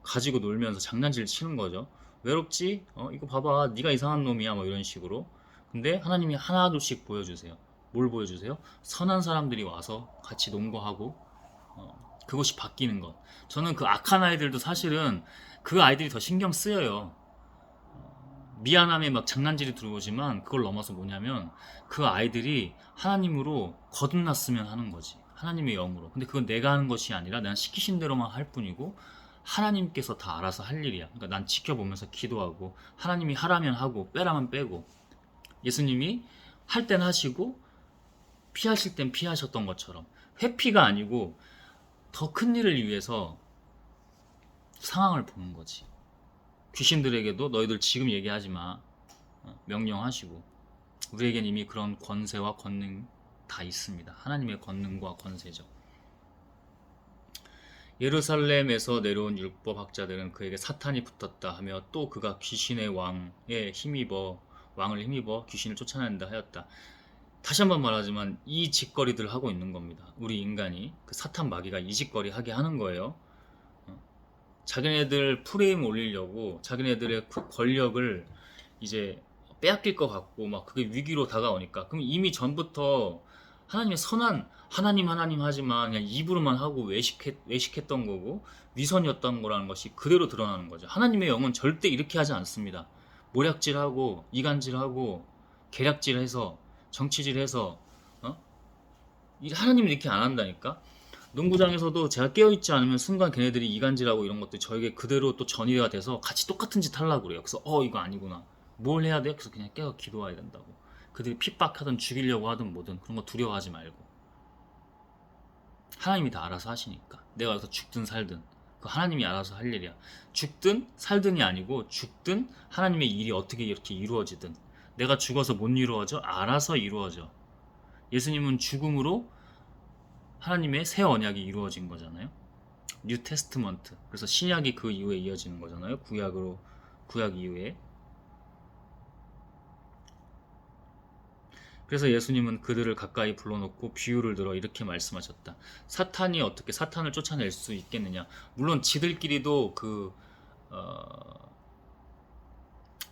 가지고 놀면서 장난질 치는 거죠. 외롭지? 이거 봐봐, 네가 이상한 놈이야, 뭐 이런 식으로. 근데 하나님이 하나둘씩 보여주세요. 뭘 보여주세요? 선한 사람들이 와서 같이 농구하고 그것이 바뀌는 것. 저는 그 악한 아이들도 사실은 그 아이들이 더 신경 쓰여요. 미안함에 막 장난질이 들어오지만 그걸 넘어서 뭐냐면 그 아이들이 하나님으로 거듭났으면 하는 거지. 하나님의 영으로. 근데 그건 내가 하는 것이 아니라 난 시키신 대로만 할 뿐이고 하나님께서 다 알아서 할 일이야. 그러니까 난 지켜보면서 기도하고 하나님이 하라면 하고 빼라면 빼고 예수님이 할 땐 하시고 피하실 땐 피하셨던 것처럼 회피가 아니고 더 큰 일을 위해서 상황을 보는 거지. 귀신들에게도 너희들 지금 얘기하지 마. 명령하시고. 우리에겐 이미 그런 권세와 권능 다 있습니다. 하나님의 권능과 권세죠. 예루살렘에서 내려온 율법학자들은 그에게 사탄이 붙었다 하며 또 그가 귀신의 왕을 힘입어 귀신을 쫓아낸다 하였다. 다시 한번 말하지만 이 짓거리들 하고 있는 겁니다. 우리 인간이 그 사탄 마귀가 이 짓거리 하게 하는 거예요. 자기네들 프레임 올리려고 자기네들의 그 권력을 이제 빼앗길 것 같고 막 그게 위기로 다가오니까 그럼 이미 전부터 하나님의 선한 하나님 하지만 그냥 입으로만 하고 외식했던 거고 위선이었던 거라는 것이 그대로 드러나는 거죠. 하나님의 영은 절대 이렇게 하지 않습니다. 모략질하고 이간질하고 계략질해서 정치질해서 하나님은 이렇게 안 한다니까. 농구장에서도 제가 깨어있지 않으면 순간 걔네들이 이간질하고 이런 것들이 저에게 그대로 또 전이가 돼서 같이 똑같은 짓 하려고 그래요. 그래서 이거 아니구나. 뭘 해야 돼? 그래서 그냥 깨어 기도해야 된다고. 그들이 핍박하든 죽이려고 하든 뭐든 그런 거 두려워하지 말고 하나님이 다 알아서 하시니까. 내가 여기서 죽든 살든 그 하나님이 알아서 할 일이야. 죽든 살든이 아니고 죽든 하나님의 일이 어떻게 이렇게 이루어지든 내가 죽어서 못 이루어져? 알아서 이루어져. 예수님은 죽음으로 하나님의 새 언약이 이루어진 거잖아요. 뉴 테스트먼트. 그래서 신약이 그 이후에 이어지는 거잖아요. 구약 이후에. 그래서 예수님은 그들을 가까이 불러놓고 비유를 들어 이렇게 말씀하셨다. 사탄이 어떻게 사탄을 쫓아낼 수 있겠느냐? 물론 지들끼리도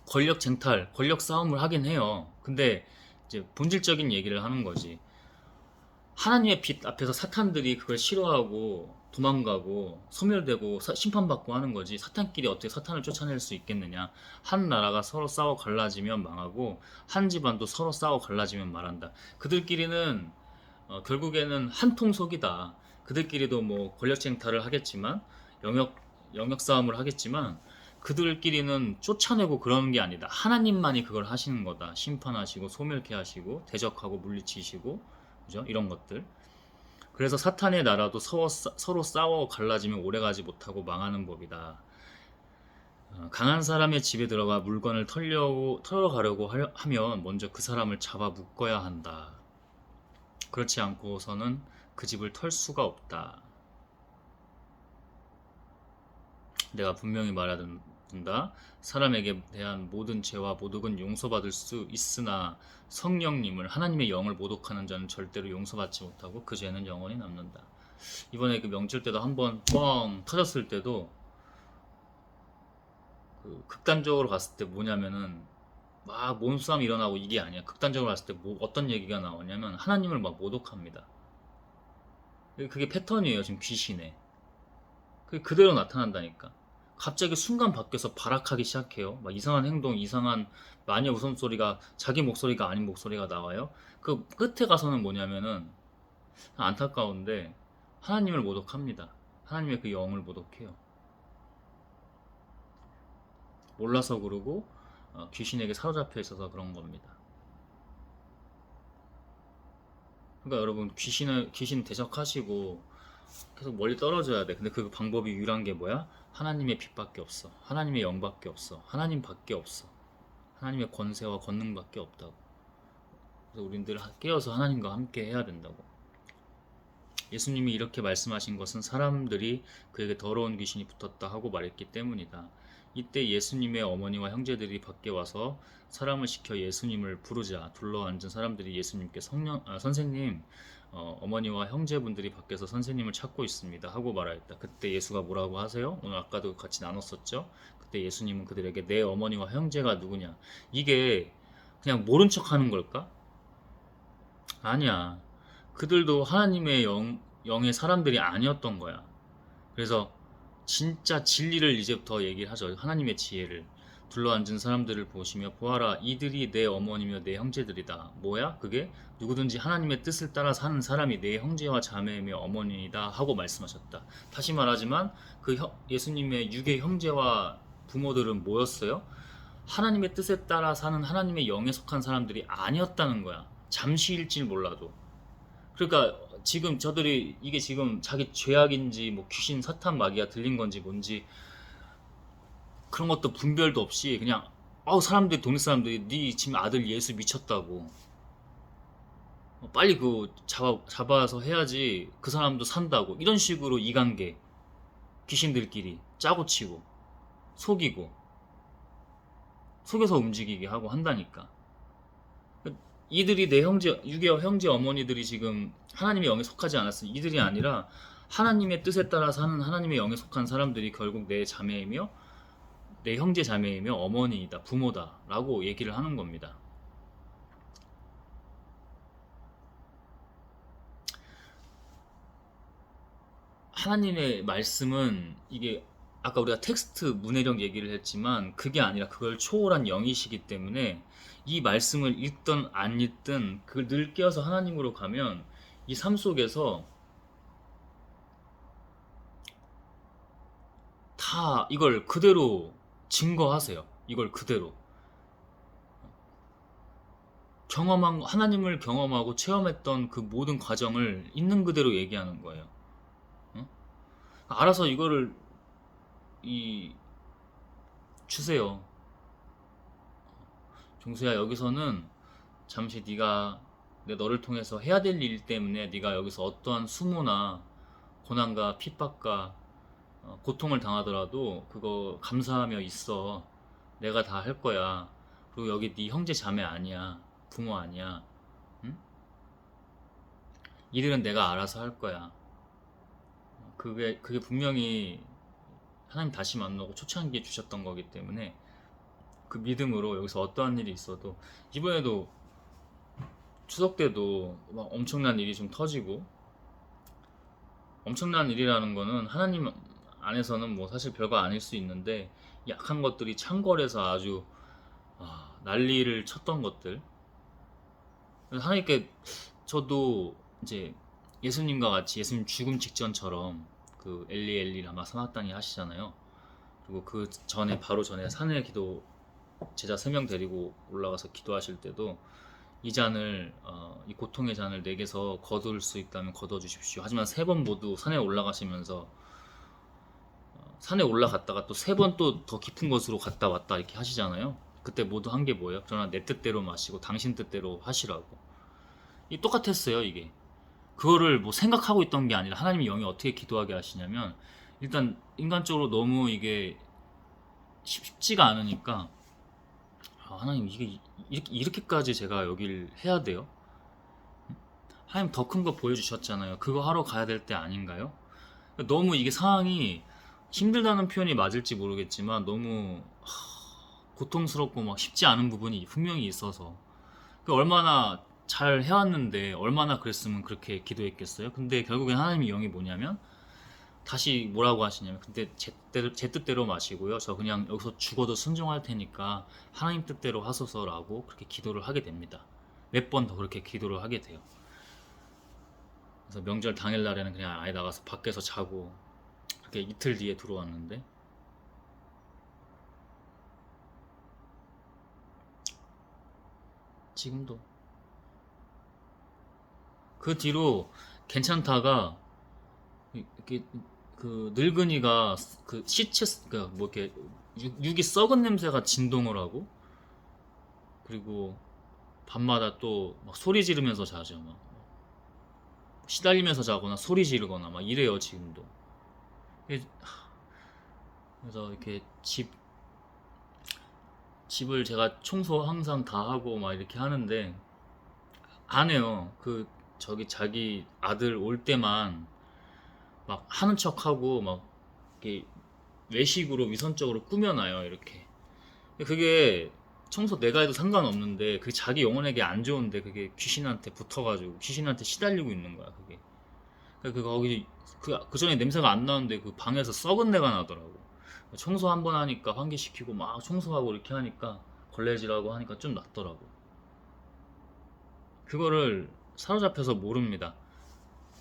권력 쟁탈, 권력 싸움을 하긴 해요. 근데 이제 본질적인 얘기를 하는 거지. 하나님의 빛 앞에서 사탄들이 그걸 싫어하고 도망가고 소멸되고 심판받고 하는 거지. 사탄끼리 어떻게 사탄을 쫓아낼 수 있겠느냐. 한 나라가 서로 싸워 갈라지면 망하고 한 집안도 서로 싸워 갈라지면 말한다. 그들끼리는 결국에는 한 통속이다. 그들끼리도 뭐 권력쟁탈을 하겠지만 영역 싸움을 하겠지만 그들끼리는 쫓아내고 그러는 게 아니다. 하나님만이 그걸 하시는 거다. 심판하시고 소멸케 하시고 대적하고 물리치시고 그죠? 이런 것들. 그래서 사탄의 나라도 서로 싸워 갈라지면 오래가지 못하고 망하는 법이다. 강한 사람의 집에 들어가 물건을 털어가려고 하면 먼저 그 사람을 잡아 묶어야 한다. 그렇지 않고서는 그 집을 털 수가 없다. 내가 분명히 말한다. 사람에게 대한 모든 죄와 모독은 용서받을 수 있으나 성령님을 하나님의 영을 모독하는 자는 절대로 용서받지 못하고 그 죄는 영원히 남는다. 이번에 그 명절 때도 한번 뻥 터졌을 때도 그 극단적으로 갔을 때 뭐냐면은 막 몸싸움 일어나고 이게 아니야. 극단적으로 갔을 때 어떤 얘기가 나오냐면 하나님을 막 모독합니다. 그게 패턴이에요. 지금 귀신에. 그게 그대로 나타난다니까. 갑자기 순간 바뀌어서 발악하기 시작해요. 막 이상한 행동, 이상한 마녀 웃음소리가 자기 목소리가 아닌 목소리가 나와요. 그 끝에 가서는 뭐냐면은 안타까운데 하나님을 모독합니다. 하나님의 그 영을 모독해요. 몰라서 그러고 귀신에게 사로잡혀 있어서 그런 겁니다. 그러니까 여러분 귀신 대적하시고 계속 멀리 떨어져야 돼. 근데 그 방법이 유일한 게 뭐야? 하나님의 빛밖에 없어. 하나님의 영밖에 없어. 하나님밖에 없어. 하나님의 권세와 권능밖에 없다고. 그래서 우린 늘 깨어서 하나님과 함께 해야 된다고. 예수님이 이렇게 말씀하신 것은 사람들이 그에게 더러운 귀신이 붙었다 하고 말했기 때문이다. 이때 예수님의 어머니와 형제들이 밖에 와서 사람을 시켜 예수님을 부르자 둘러앉은 사람들이 예수님께 선생님, 어머니와 형제분들이 밖에서 선생님을 찾고 있습니다 하고 말하였다. 그때 예수가 뭐라고 하세요? 오늘 아까도 같이 나눴었죠. 그때 예수님은 그들에게 내 어머니와 형제가 누구냐, 이게 그냥 모른 척 하는 걸까? 아니야. 그들도 하나님의 영의 사람들이 아니었던 거야. 그래서 진짜 진리를 이제부터 얘기를 하죠. 하나님의 지혜를. 둘러앉은 사람들을 보시며 보아라, 이들이 내 어머니며 내 형제들이다. 뭐야? 그게 누구든지 하나님의 뜻을 따라 사는 사람이 내 형제와 자매이며 어머니이다 하고 말씀하셨다. 다시 말하지만 그 예수님의 육의 형제와 부모들은 뭐였어요? 하나님의 뜻에 따라 사는 하나님의 영에 속한 사람들이 아니었다는 거야. 잠시일지 몰라도. 그러니까 지금 저들이 이게 지금 자기 죄악인지 뭐 귀신 사탄 마귀가 들린 건지 뭔지 그런 것도 분별도 없이 그냥 사람들이 동네 사람들이 네 지금 아들 예수 미쳤다고, 빨리 그 잡아서 해야지 그 사람도 산다고, 이런 식으로 이관계, 귀신들끼리 짜고 치고 속이고 속여서 움직이게 하고 한다니까. 이들이 내 형제, 유괴 형제 어머니들이 지금 하나님의 영에 속하지 않았으니 이들이 아니라 하나님의 뜻에 따라 사는 하나님의 영에 속한 사람들이 결국 내 자매이며 내 형제 자매이며 어머니이다, 부모다 라고 얘기를 하는 겁니다. 하나님의 말씀은 이게 아까 우리가 텍스트 문해력 얘기를 했지만 그게 아니라 그걸 초월한 영이시기 때문에 이 말씀을 읽든 안 읽든 그걸 늘 깨어서 하나님으로 가면 이 삶 속에서 다 이걸 그대로 증거하세요. 이걸 그대로 경험한, 하나님을 경험하고 체험했던 그 모든 과정을 있는 그대로 얘기하는 거예요. 어? 알아서 이거를 이 주세요. 종수야, 여기서는 잠시 네가 너를 통해서 해야 될 일 때문에 네가 여기서 어떠한 수모나 고난과 핍박과 고통을 당하더라도 그거 감사하며 있어. 내가 다 할 거야. 그리고 여기 네 형제 자매 아니야. 부모 아니야. 응? 이들은 내가 알아서 할 거야. 그게 분명히 하나님 다시 만나고 초창기에 주셨던 거기 때문에 그 믿음으로 여기서 어떠한 일이 있어도, 이번에도 추석 때도 막 엄청난 일이 좀 터지고, 엄청난 일이라는 거는 하나님 안에서는 뭐 사실 별거 아닐 수 있는데 약한 것들이 창궐해서 아주 난리를 쳤던 것들. 하나님께, 저도 이제 예수님과 같이 예수님 죽음 직전처럼 그 엘리 엘리 라마 사마땅이 하시잖아요. 그리고 그 전에 바로 전에 산에 기도, 제자 3명 데리고 올라가서 기도하실 때도 이 잔을 이 고통의 잔을 내게서 거둘 수 있다면 거둬 주십시오. 하지만 3번 모두 산에 올라가시면서 산에 올라갔다가 또 3번 또 더 깊은 곳으로 갔다 왔다 이렇게 하시잖아요. 그때 모두 한 게 뭐예요? 그러나 내 뜻대로 마시고 당신 뜻대로 하시라고. 이 똑같았어요, 이게. 그거를 뭐 생각하고 있던 게 아니라 하나님의 영이 어떻게 기도하게 하시냐면, 일단 인간적으로 너무 이게 쉽지가 않으니까 하나님 이게 이렇게까지 제가 여길 해야 돼요? 하나님 더 큰 거 보여주셨잖아요. 그거 하러 가야 될 때 아닌가요? 너무 이게 상황이 힘들다는 표현이 맞을지 모르겠지만 너무 고통스럽고 막 쉽지 않은 부분이 분명히 있어서, 얼마나 잘 해왔는데 얼마나 그랬으면 그렇게 기도했겠어요. 근데 결국엔 하나님의 영이 뭐냐면 다시 뭐라고 하시냐면, 근데 제 뜻대로 마시고요, 저 그냥 여기서 죽어도 순종할 테니까 하나님 뜻대로 하소서라고 그렇게 기도를 하게 됩니다. 몇 번 더 그렇게 기도를 하게 돼요. 그래서 명절 당일날에는 그냥 아예 나가서 밖에서 자고 그렇게 이틀 뒤에 들어왔는데, 지금도. 그 뒤로 괜찮다가 이렇게 그 늙은이가 그 시체 그 뭐 이렇게 육이 썩은 냄새가 진동을 하고, 그리고 밤마다 또 막 소리 지르면서 자죠. 막 시달리면서 자거나 소리 지르거나 막 이래요 지금도. 그래서 이렇게 집을 제가 청소 항상 다 하고 막 이렇게 하는데 안 해요. 그 저기 자기 아들 올 때만 막 하는 척하고 막 이렇게 외식으로 위선적으로 꾸며놔요 이렇게. 그게 청소 내가 해도 상관없는데 그게 자기 영혼에게 안 좋은데 그게 귀신한테 붙어가지고 귀신한테 시달리고 있는 거야 그게. 그 거기 그 전에 냄새가 안 나는데 그 방에서 썩은 내가 나더라고. 청소 한 번 하니까 환기시키고 막 청소하고 이렇게 하니까 걸레질하고 하니까 좀 낫더라고. 그거를 사로잡혀서 모릅니다.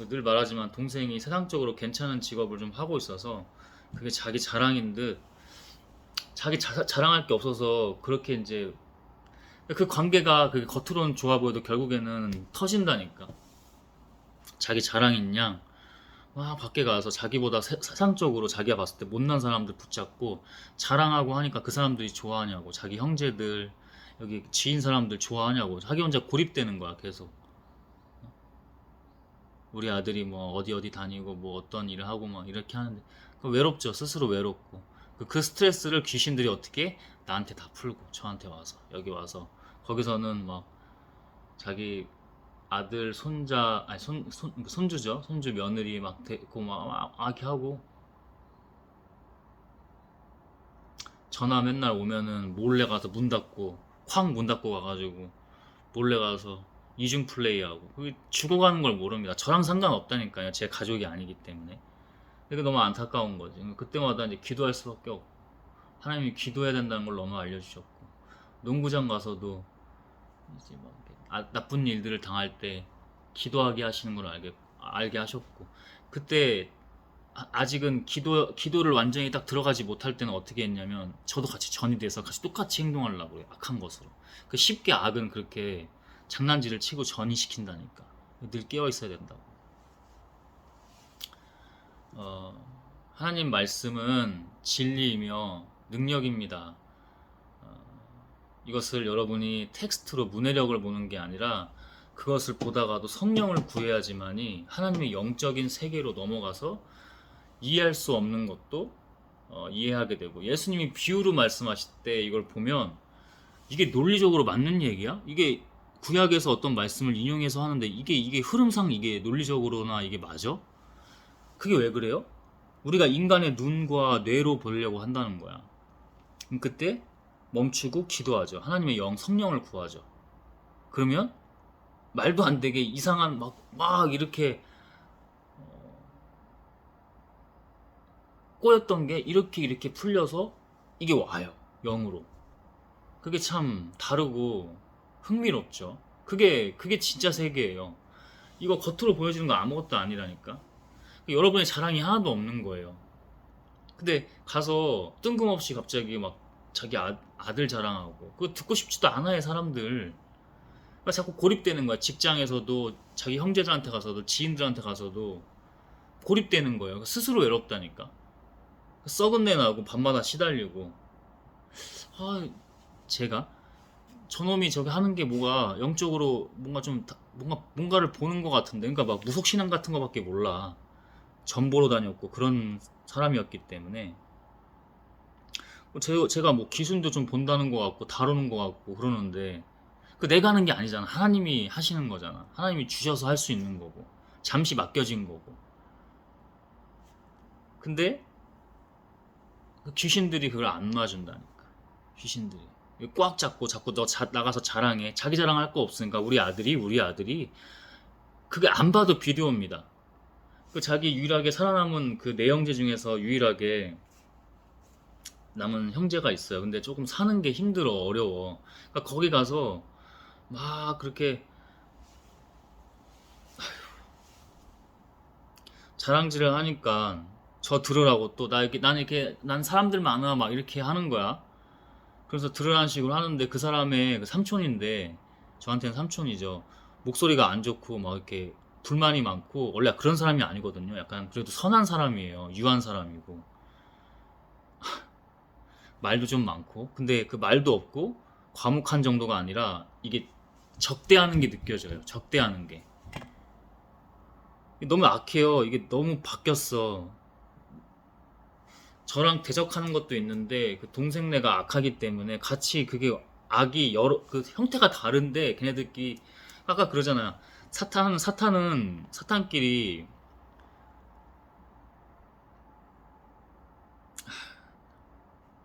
늘 말하지만 동생이 세상적으로 괜찮은 직업을 좀 하고 있어서 그게 자기 자랑인 듯, 자기 자랑할 게 없어서 그렇게 이제 그 관계가 그게 겉으로는 좋아 보여도 결국에는 터진다니까. 자기 자랑인 양 막 밖에 가서 자기보다 세상적으로 자기가 봤을 때 못난 사람들 붙잡고 자랑하고 하니까 그 사람들이 좋아하냐고, 자기 형제들 여기 지인 사람들 좋아하냐고, 자기 혼자 고립되는 거야 계속. 우리 아들이 뭐 어디 어디 다니고 뭐 어떤 일을 하고 막 이렇게 하는데 외롭죠. 스스로 외롭고 그 스트레스를 귀신들이 어떻게 나한테 다 풀고 저한테 와서 여기 와서 거기서는 막 자기 아들 손자 아니 손주죠. 손주 며느리 막 데리고 막 이렇게 하고, 전화 맨날 오면은 몰래 가서 문 닫고 쾅 문 닫고 가가지고 몰래 가서 이중 플레이하고, 그게 죽어가는 걸 모릅니다. 저랑 상관없다니까요. 제 가족이 아니기 때문에. 그게 너무 안타까운 거지. 그때마다 이제 기도할 수밖에 없고, 하나님이 기도해야 된다는 걸 너무 알려주셨고, 농구장 가서도 이제 막 나쁜 일들을 당할 때 기도하게 하시는 걸 알게 하셨고, 그때 아직은 기도를 완전히 딱 들어가지 못할 때는 어떻게 했냐면 저도 같이 전이 돼서 같이 똑같이 행동하려고 해요. 악한 것으로. 그 쉽게 악은 그렇게 장난질을 치고 전이시킨다니까. 늘 깨어 있어야 된다고. 하나님 말씀은 진리이며 능력입니다. 이것을 여러분이 텍스트로 문해력을 보는 게 아니라 그것을 보다가도 성령을 구해야지만이 하나님의 영적인 세계로 넘어가서 이해할 수 없는 것도 이해하게 되고, 예수님이 비유로 말씀하실 때 이걸 보면 이게 논리적으로 맞는 얘기야? 이게 구약에서 어떤 말씀을 인용해서 하는데 이게 흐름상 이게 논리적으로나 이게 맞아? 그게 왜 그래요? 우리가 인간의 눈과 뇌로 보려고 한다는 거야. 그럼 그때 멈추고 기도하죠. 하나님의 영, 성령을 구하죠. 그러면 말도 안 되게 이상한 막 이렇게 꼬였던 게 이렇게 풀려서 이게 와요. 영으로. 그게 참 다르고 흥미롭죠. 그게 진짜 세계예요. 이거 겉으로 보여주는 거 아무것도 아니라니까. 여러분의 자랑이 하나도 없는 거예요. 근데 가서 뜬금없이 갑자기 막 자기 아들 자랑하고 그거 듣고 싶지도 않아요 사람들. 그러니까 자꾸 고립되는 거야. 직장에서도 자기 형제들한테 가서도 지인들한테 가서도 고립되는 거예요. 스스로 외롭다니까. 썩은 내 나고 밤마다 시달리고. 제가 저놈이 저기 하는 게 뭐가 영적으로 뭔가 좀 뭔가를 보는 것 같은데, 그러니까 막 무속신앙 같은 거밖에 몰라. 전 보러 다녔고 그런 사람이었기 때문에 제가 뭐 기순도 좀 본다는 것 같고 다루는 것 같고 그러는데, 그 내가 하는 게 아니잖아. 하나님이 하시는 거잖아. 하나님이 주셔서 할 수 있는 거고 잠시 맡겨진 거고. 근데 그 귀신들이 그걸 안 놔준다니까. 귀신들이 꽉 잡고 자꾸 너 나가서 자랑해. 자기 자랑할 거 없으니까 우리 아들이 그게 안 봐도 비디오입니다. 그 자기 유일하게 살아남은 그 네 형제 중에서 유일하게 남은 형제가 있어요. 근데 조금 사는 게 힘들어, 어려워. 그러니까 거기 가서 막 그렇게 자랑질을 하니까 저 들으라고 또 난 사람들 많아 막 이렇게 하는 거야. 그래서 들으라는 식으로 하는데 그 사람의 그 삼촌인데 저한테는 삼촌이죠. 목소리가 안 좋고 막 이렇게 불만이 많고 원래 그런 사람이 아니거든요. 약간 그래도 선한 사람이에요. 유한 사람이고 말도 좀 많고 근데 그 말도 없고 과묵한 정도가 아니라 이게 적대하는 게 느껴져요. 적대하는 게 너무 악해요. 이게 너무 바뀌었어. 저랑 대적하는 것도 있는데 그 동생네가 악하기 때문에 같이 그게 악이 여러 그 형태가 다른데 걔네들끼리 아까 그러잖아. 사탄은 사탄끼리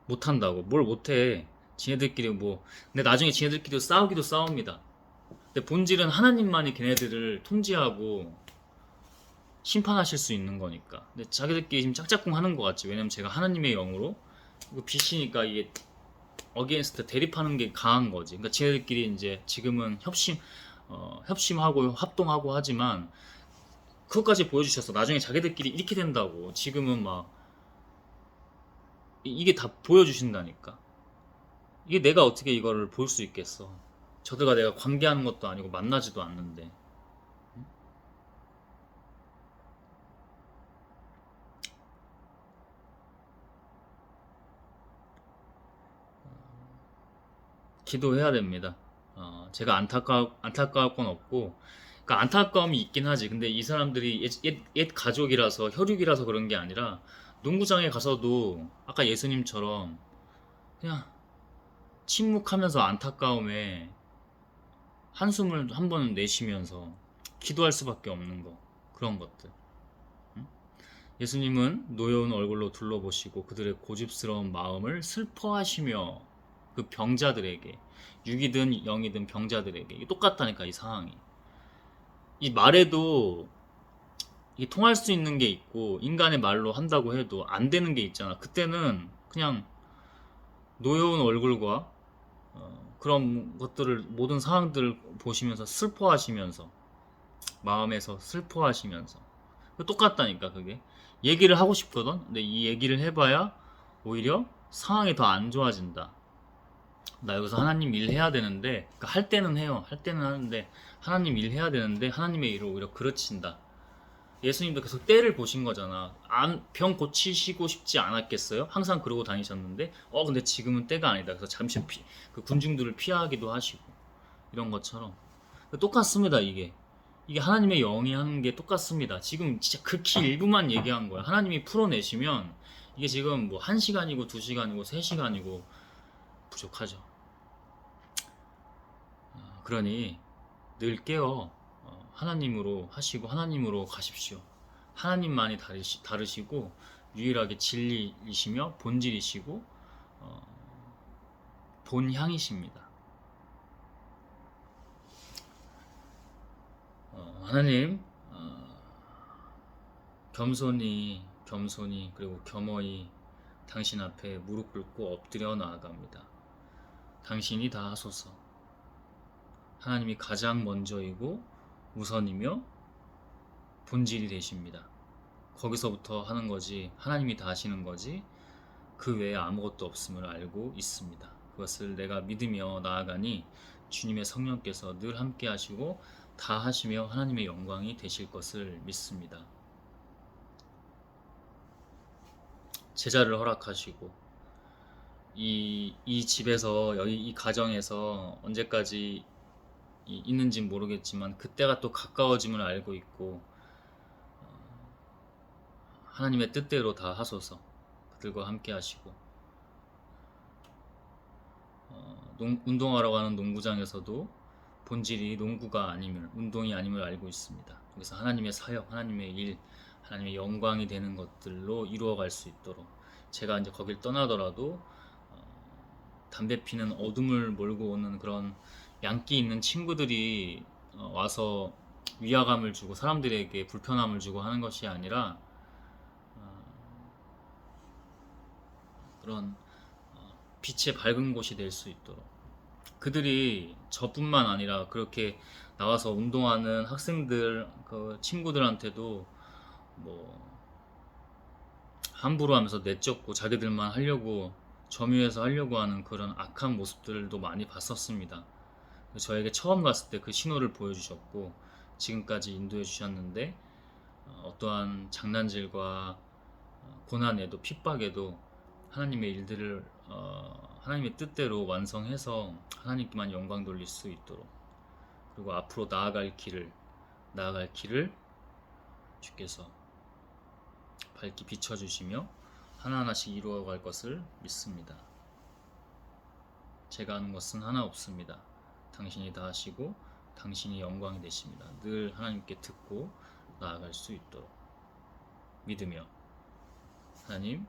못한다고 뭘 못해. 지네들끼리 뭐 근데 나중에 지네들끼리 싸우기도 싸웁니다. 근데 본질은 하나님만이 걔네들을 통제하고 심판하실 수 있는 거니까. 근데 자기들끼리 지금 짝짝꿍 하는 것 같지. 왜냐면 제가 하나님의 영으로 이거 빛이니까 이게 어게인스트 대립하는 게 강한 거지. 그러니까 지네들끼리 이제 지금은 협심하고 합동하고 하지만 그것까지 보여주셨어. 나중에 자기들끼리 이렇게 된다고. 지금은 막 이게 다 보여주신다니까. 이게 내가 어떻게 이거를 볼 수 있겠어. 저들과 내가 관계하는 것도 아니고 만나지도 않는데. 기도해야 됩니다. 제가 안타까울 건 없고, 그러니까 안타까움이 있긴 하지. 근데 이 사람들이 옛 가족이라서, 혈육이라서 그런 게 아니라, 농구장에 가서도, 아까 예수님처럼, 그냥 침묵하면서 안타까움에 한숨을 한 번 내쉬면서 기도할 수밖에 없는 거. 그런 것들. 응? 예수님은 노여운 얼굴로 둘러보시고 그들의 고집스러운 마음을 슬퍼하시며 그 병자들에게 육이든 영이든 병자들에게 이게 똑같다니까 이 상황이 이 말에도 이게 통할 수 있는 게 있고 인간의 말로 한다고 해도 안 되는 게 있잖아. 그때는 그냥 노여운 얼굴과 그런 것들을 모든 상황들을 보시면서 슬퍼하시면서 마음에서 슬퍼하시면서 똑같다니까 그게 얘기를 하고 싶거든. 근데 이 얘기를 해봐야 오히려 상황이 더 안 좋아진다. 나 여기서 하나님 일 해야 되는데 그러니까 할 때는 해요. 할 때는 하는데 하나님 일 해야 되는데 하나님의 일을 오히려 그르친다. 예수님도 계속 때를 보신 거잖아. 병 고치시고 싶지 않았겠어요? 항상 그러고 다니셨는데 근데 지금은 때가 아니다. 그래서 잠시 그 군중들을 피하기도 하시고 이런 것처럼 똑같습니다. 이게 하나님의 영이 하는 게 똑같습니다. 지금 진짜 극히 일부만 얘기한 거야. 하나님이 풀어내시면 이게 지금 뭐 1시간이고 2시간이고 3시간이고 부족하죠. 그러니 늘 깨어 하나님으로 하시고 하나님으로 가십시오. 하나님만이 다르시고 유일하게 진리이시며 본질이시고 본향이십니다. 하나님 겸손히 그리고 겸허히 당신 앞에 무릎 꿇고 엎드려 나아갑니다. 당신이 다 하소서. 하나님이 가장 먼저이고 우선이며 본질이 되십니다. 거기서부터 하는 거지 하나님이 다 하시는 거지 그 외에 아무것도 없음을 알고 있습니다. 그것을 내가 믿으며 나아가니 주님의 성령께서 늘 함께 하시고 다 하시며 하나님의 영광이 되실 것을 믿습니다. 제자를 허락하시고 이 집에서 여기 이 가정에서 언제까지 있는지는 모르겠지만 그때가 또 가까워짐을 알고 있고 하나님의 뜻대로 다 하소서. 그들과 함께 하시고 운동하러 가는 농구장에서도 본질이 농구가 아님을 운동이 아님을 알고 있습니다. 그래서 하나님의 사역, 하나님의 일, 하나님의 영광이 되는 것들로 이루어갈 수 있도록 제가 이제 거길 떠나더라도 담배 피는 어둠을 몰고 오는 그런 양기 있는 친구들이 와서 위화감을 주고 사람들에게 불편함을 주고 하는 것이 아니라 그런 빛의 밝은 곳이 될 수 있도록 그들이 저뿐만 아니라 그렇게 나와서 운동하는 학생들 그 친구들한테도 뭐 함부로 하면서 내쫓고 자기들만 하려고 점유해서 하려고 하는 그런 악한 모습들도 많이 봤었습니다. 저에게 처음 갔을 때 그 신호를 보여주셨고 지금까지 인도해 주셨는데 어떠한 장난질과 고난에도 핍박에도 하나님의 일들을 하나님의 뜻대로 완성해서 하나님께만 영광 돌릴 수 있도록 그리고 앞으로 나아갈 길을 주께서 밝히 비춰주시며 하나하나씩 이루어갈 것을 믿습니다. 제가 하는 것은 하나 없습니다. 당신이 다 하시고 당신이 영광이 되십니다. 늘 하나님께 듣고 나아갈 수 있도록 믿으며 하나님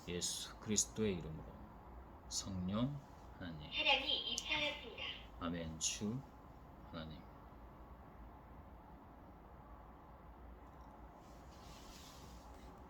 예수 그리스도의 이름으로 성령 하나님 차량이 입사하였습니다. 아멘 주 하나님